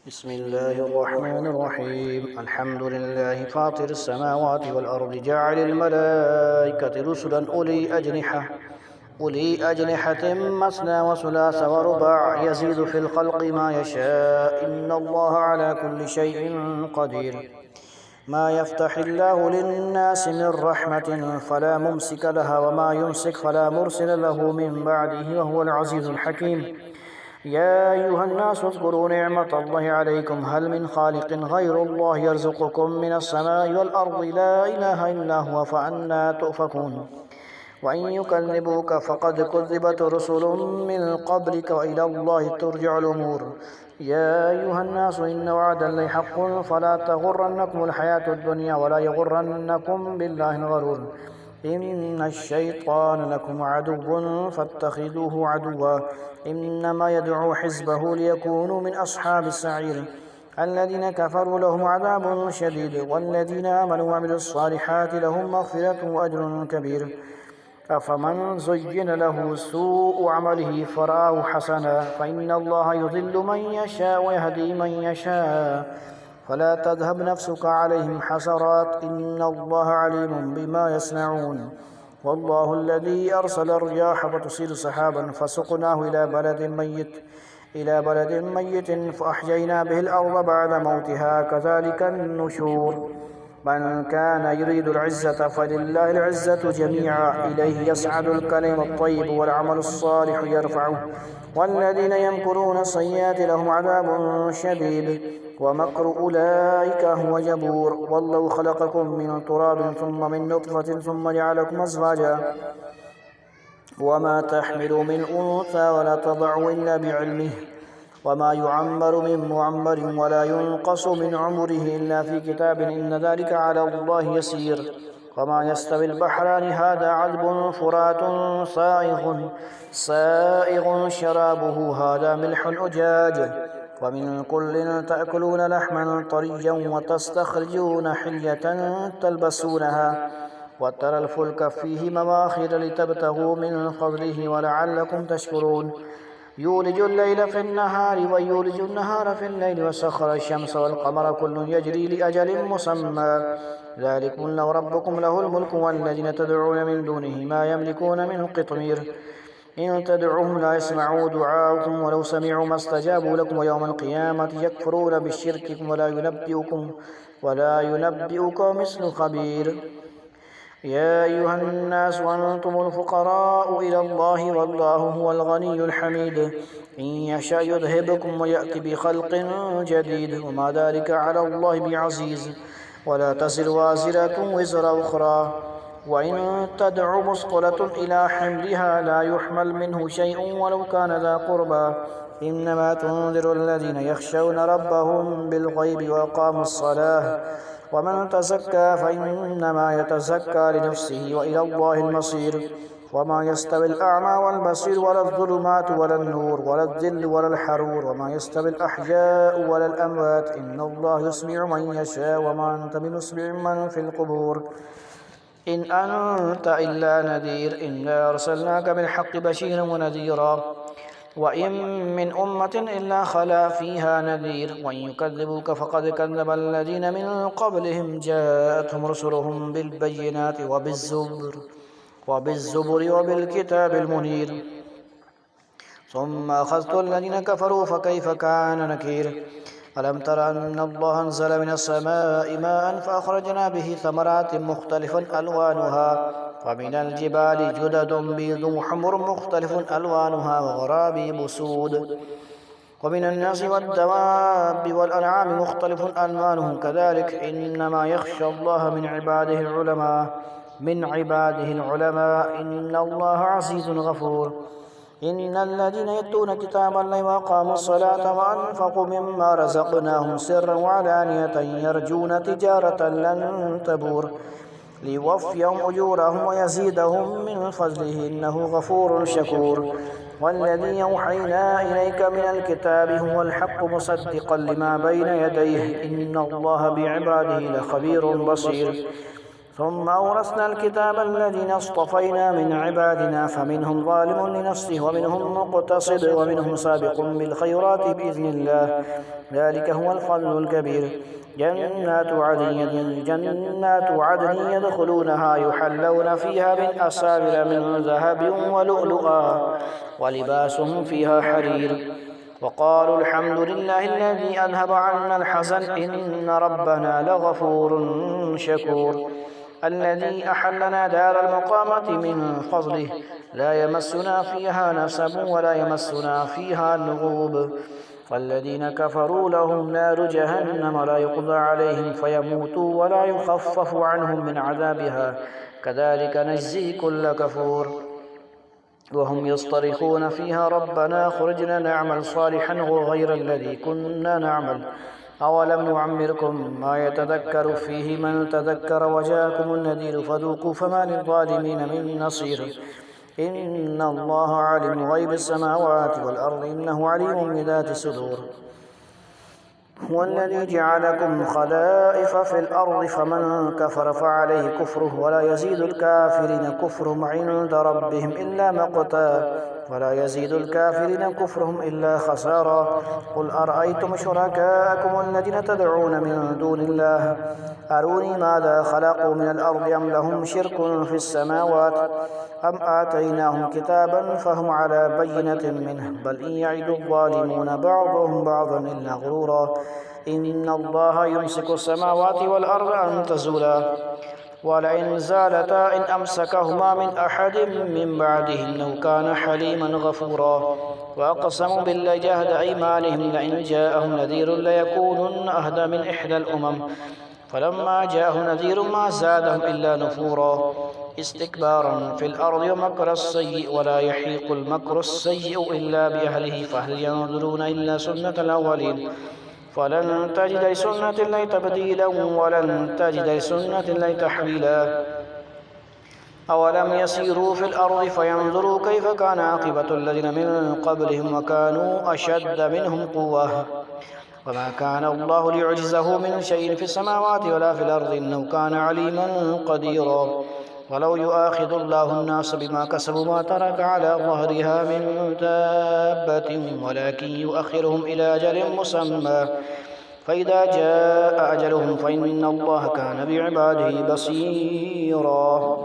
बिस्मिल्लाहिर्रहमानिर्रहीम अल्हम्दुलिल्लाहि फातिरिस समावाति वल अर्दि जाइलिल मलाइकति रुसुलन उली अजनिहतिन मस्ना व सुलासा व रुबा' यज़ीदु फिल खल्क़ि मा यशा' इन्नल्लाहा अला कुल्लि शैइन क़दीर। मा यफ्तहिल्लाहु लिन्नासि मिर रहमतिन फला मुमसिक लहा व मा युमसिक फला मुरसिला लहु मिन बअदिही व हुवल अज़ीज़ुल हकीम। या अय्युहन्नास उज़्कुरू निअमतल्लाहि अलैकुम हल मिन खालिक़िन गैरुल्लाहि यर्ज़ुक़ुकुम मिनस समाइ वल अर्दि ला इलाहा इल्ला हुवा फ़अन्ना तुफ़कून। व इन युकज़्ज़िबूक फ़क़द कुज़्ज़िबत रुसुलुम मिन क़ब्लिक व इलल्लाहि तुरजअुल उमूर। या अय्युहन्नास इन्न वअदल्लाहि हक़्क़ुन फ़ला तग़ुर्रन्नकुमुल हयातुद दुनिया व ला यग़ुर्रन्नकुम बिल्लाहिल ग़रूर। इन्नश्शैतान लकुम अदुव्वुन फ़त्तख़िज़ूहु अदुव्वा इन्नमा यदअू हिज़्बहु लियकूनू मिन अस्हाबिस सईर। अल्लज़ीन कफ़रू लहुम अज़ाबुन शदीद वल्लज़ीन आमनू व अमिलुस्सालिहाति लहुम मग़फ़िरतुन व अज्रुन कबीर। अफ़मन ज़ुय्यिन लहु सूअु अमलिही फ़रआहु हसना फ़इन्नल्लाहा युज़िल्लु मन यशाअ व यहदी मन यशाअ फ़ला तज़हब नफ़्सुका अलैहिम हसरात इन्नल्लाहा अलीमुम बिमा यस्नऊन। वल्लाहु अल्लज़ी अरसला अर्रियाह फ़तुसीरु सहाबन फ़सुक़नाहु इला बलदिन मय्यितिन फ़अहयैना बिहिल अर्ज़ बअद मौतिहा कज़ालिकन नुशूर। मन कान युरीदुल इज़्ज़त फ़लिल्लाहिल इज़्ज़तु जमीअन इलैहि यस्अदुल कलिमुत तय्यिबु वल अमलुस्सालिहु यरफ़उहु वल्लज़ीन यमकुरून अस्सय्याति लहुम अज़ाबुन शदीद व मक्रु उलाइका हुव जबूर। वल्लाहु खलक़कुम मिन तुराबिन सुम्मा मिन नुत्फ़तिन सुम्मा जअलकुम अज़वाजा वमा तहमिलु मिन उन्सा वला तदअु इल्ला बिइल्मिहि वमा युअम्मरु मिन मुअम्मरिन वला युनक़सु मिन उम्रिहि इल्ला फ़ी किताबिन इन्न ज़ालिका अला अल्लाहि यसीर। वमा यस्तविल बहरानि हाज़ा अज़बुन फ़ुरातुन साइग़ुन शराबुहु हाज़ा मिल्हुन उजाज व मिन कुल्लिन तअकुलून लहमन तरिय्यन व तस्तख़रिजून हिल्यतन तल्बसूनहा व तरल फ़ुल्क फ़ीहि मवाख़िर लितब्तग़ू मिन फ़ज़लिहि व लअल्लकुम तशकुरून। यूलिजुल लैल फ़िन्नहारि व यूलिजुन नहार फ़िल्लैलि व सख़्ख़र अश-शम्स वल क़मर कुल्लुन यजरी लिअजलिन मुसम्मा ज़ालिकुमुल्लाहु रब्बुकुम लहुल मुल्कु वल्लज़ीना तदऊन मिन दूनिहि मा यमलिकून मिन क़ित्मीर। इन तदऊहुम ला यस्मऊं दुआअकुम वलौ समिअू मस्तजाबू लकुम व यौमल क़ियामति यकफ़ुरून बिशिर्किकुम वला युनब्बिउका मिस्लु ख़बीर। या अय्युहन्नास अंतुमुल फ़ुक़राउ इलल्लाहि वल्लाहु हुवल ग़नियुल हमीद। इन यशअ युज़हिबकुम व यअति बिख़ल्क़िन जदीद व मा ज़ालिका अला अल्लाहि बिअज़ीज़ वला तज़िरु वाज़िरतुन विज़रा उख़रा व इन तदअु मुस्क़लतुन इला हिम्लिहा ला युहमल मिन्हु शैउन वलौ कान ज़ा क़ुर्बा इन्नमा तुन्ज़िरु अल्लज़ीना यख़शौना रब्बहुम बिलग़ैबि व अक़ामुस्सलाह वमन तज़क्का फ़इन्नमा यतज़क्का लिनफ़्सिहि व इलल्लाहिल मसीर। वमा यस्तविल अअमा वल बसीर वलज़्ज़ुलुमातु वलन नूर वलज़्ज़िल्लु वलल हरूर वमा यस्तविल अहयाउ वलल अमवात इन्नल्लाहा युस्मिउ मन यशा व मा अंत बिमुस्मिइम मन फ़िल क़ुबूर। इन अंत इल्ला नज़ीर इन्ना अरसलनाका बिलहक़्क़ि बशीरन व नज़ीरा व इन मिन उम्मतिन इल्ला खला फ़ीहा नज़ीर व इन युकज़्ज़िबूक फ़क़द कज़्ज़बा अल्लज़ीन मिन क़ब्लिहिम जाअतहुम रुसुलुहुम बिलबय्यिनाति व बिज़्ज़ुबुरि व बिलकिताबिल मुनीर सुम्मा अख़ज़्तु अल्लज़ीन कफ़रू फ़कैफ़ कान नकीर। अलम तर अन्न अल्लाह अंज़ल मिनस समाइ माअन फ़अख़रजना बिही समरातिन मुख़्तलिफ़न अलवानुहा वमिनल जिबालि जुददुन बीज़ुन व हुमुरुन मुख़्तलिफ़ुन अलवानुहा व ग़राबीबु सूद वमिनन्नासि वद्दवाब्बि वल अनआमि मुख़्तलिफ़ुन अलवानुहु कज़ालिक इन्नमा यख़शा अल्लाह मिन इबादिहिल उलमा इन्नल्लाहा अज़ीज़ुन गफ़ूर। इन्नल्लज़ीना यत्लूना किताबल्लाहि व अक़ामुस्सलाता व अनफ़क़ू मिम्मा रज़क़नाहुम सिर्रन व अलानियतन यरजून तिजारतन लन तबूर लियुवफ़्फियहुम उजूरहुम व यज़ीदहुम मिन फ़ज़लिहि इन्नहु गफ़ूरुन शकूर। वल्लज़ी औहयना इलैका मिनल किताबि हुवल हक़्क़ु मुसद्दिक़न लिमा बैन यदैहि इन्नल्लाहा बिइबादिहि लख़बीरुन बसीर। ثم أورثنا الكتاب الذين اصطفينا من عبادنا فمنهم ظالم لنفسه ومنهم مقتصد ومنهم سابق بالخيرات بإذن الله ذلك هو الفضل الكبير جنات عدن يدخلونها يحلون فيها من أساور من ذهب ولؤلؤا ولباسهم فيها حرير وقالوا الحمد لله الذي أذهب عنا الحزن إن ربنا لغفور شكور الذي أحلنا دار المقامة من فضله لا يمسنا فيها نسب ولا يمسنا فيها لغوب والذين كفروا لهم نار جهنم لا يقضى عليهم فيموتوا ولا يخفف عنهم من عذابها كذلك نجزي كل كفور وهم يصطرخون فيها ربنا أخرجنا نعمل صالحا غير الذي كنا نعمل أولم نعمركم ما يتذكر فيه من تذكر وجاءكم النذير فذوقوا فما للظالمين من نصير إن الله عالم غيب السماوات والأرض إنه عليم بذات الصدور هو الذي جعلكم خلائف في الأرض فمن كفر فعليه كفره ولا يزيد الكافرين كفرهم عند ربهم إلا مقتا ولا يزيد الكافرين كفرهم إلا خسارا قل أرأيتم شركاءكم الذين تدعون من دون الله أروني ماذا خلقوا من الأرض أم لهم شرك في السماوات أم آتيناهم كتابا فهم على بينة منه بل إن يعد الظالمون بعضهم بعضا إلا غرورا إن الله يمسك السماوات والأرض أن تزولا ولئن زالتا إن أمسكهما من أحد من بعده إنه كان حليما غفورا وأقسموا بالله جهد أيمانهم لئن جاءهم نذير ليكونن أهدى من إحدى الأمم فلما جاءهم نذير ما زادهم إلا نفورا استكبارا في الأرض ومكر السيء ولا يحيق المكر السيء إلا بأهله فهل ينظرون إلا سنة الأولين فلن تجد لسنة الله تبديلا ولن تجد لسنة الله تحويلا أولم يسيروا في الأرض فينظروا كيف كان عاقبة الذين من قبلهم وكانوا أشد منهم قوة وما كان الله ليعجزه من شيء في السماوات ولا في الأرض إنه كان عليما قديرا ولو يؤاخذ الله الناس بما كسبوا ما ترك على ظهرها من دابة ولكن يؤخرهم إلى أجل مسمى فإذا جاء أجلهم فإن الله كان بعباده بصيرا